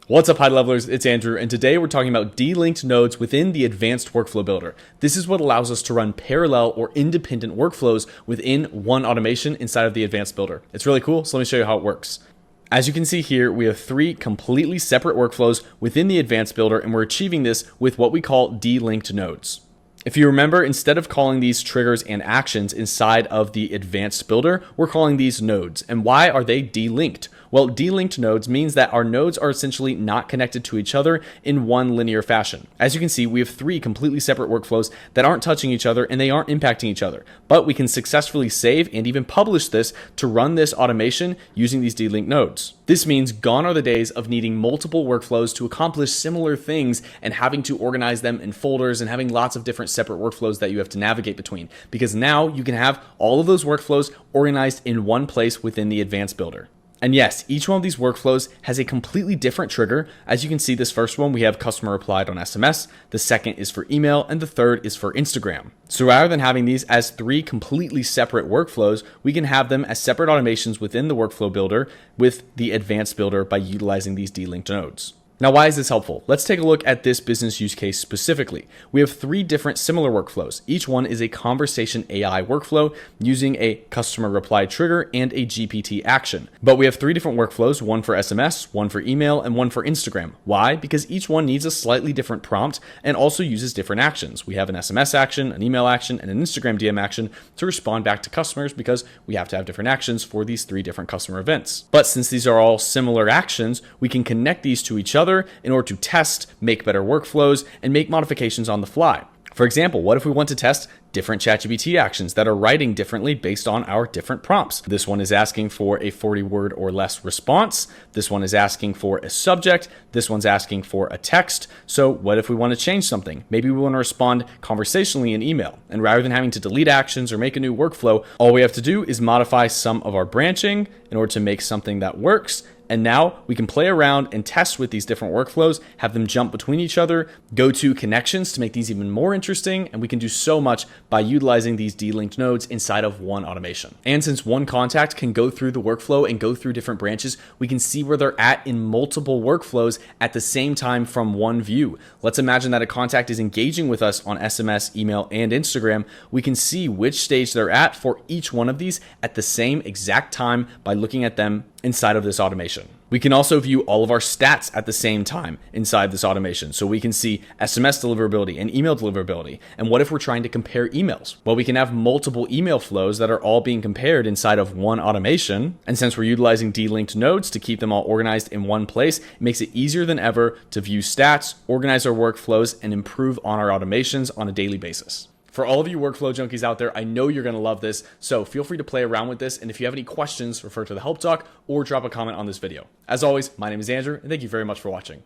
What's up, high levelers? It's Andrew, and today we're talking about delinked nodes within the Advanced Workflow Builder. This is what allows us to run parallel or independent workflows within one automation inside of the Advanced Builder. It's really cool, so let me show you how it works. As you can see here, we have three completely separate workflows within the Advanced Builder, and we're achieving this with what we call delinked nodes. If you remember, instead of calling these triggers and actions inside of the Advanced Builder, we're calling these nodes. And why are they delinked? Well, delinked nodes means that our nodes are essentially not connected to each other in one linear fashion. As you can see, we have three completely separate workflows that aren't touching each other and they aren't impacting each other. But we can successfully save and even publish this to run this automation using these delinked nodes. This means gone are the days of needing multiple workflows to accomplish similar things and having to organize them in folders and having lots of different separate workflows that you have to navigate between. Because now you can have all of those workflows organized in one place within the Advanced Builder. And yes, each one of these workflows has a completely different trigger. As you can see, this first one, we have customer replied on SMS. The second is for email, and the third is for Instagram. So rather than having these as three completely separate workflows, we can have them as separate automations within the workflow builder with the Advanced Builder by utilizing these delinked nodes. Now, why is this helpful? Let's take a look at this business use case specifically. We have three different similar workflows. Each one is a conversation AI workflow using a customer reply trigger and a GPT action. But we have three different workflows, one for SMS, one for email, and one for Instagram. Why? Because each one needs a slightly different prompt and also uses different actions. We have an SMS action, an email action, and an Instagram DM action to respond back to customers because we have to have different actions for these three different customer events. But since these are all similar actions, we can connect these to each other in order to test, make better workflows, and make modifications on the fly. For example, what if we want to test different ChatGPT actions that are writing differently based on our different prompts? This one is asking for a 40-word or less response. This one is asking for a subject. This one's asking for a text. So what if we want to change something? Maybe we want to respond conversationally in email. And rather than having to delete actions or make a new workflow, all we have to do is modify some of our branching in order to make something that works. And now we can play around and test with these different workflows, have them jump between each other, go to connections to make these even more interesting. And we can do so much by utilizing these delinked nodes inside of one automation. And since one contact can go through the workflow and go through different branches, we can see where they're at in multiple workflows at the same time from one view. Let's imagine that a contact is engaging with us on SMS, email, and Instagram. We can see which stage they're at for each one of these at the same exact time by looking at them inside of this automation. We can also view all of our stats at the same time inside this automation. So we can see SMS deliverability and email deliverability. And what if we're trying to compare emails? Well, we can have multiple email flows that are all being compared inside of one automation. And since we're utilizing delinked nodes to keep them all organized in one place, it makes it easier than ever to view stats, organize our workflows, and improve on our automations on a daily basis. For all of you workflow junkies out there, I know you're going to love this, so feel free to play around with this. And if you have any questions, refer to the help doc or drop a comment on this video. As always, my name is Andrew, and thank you very much for watching.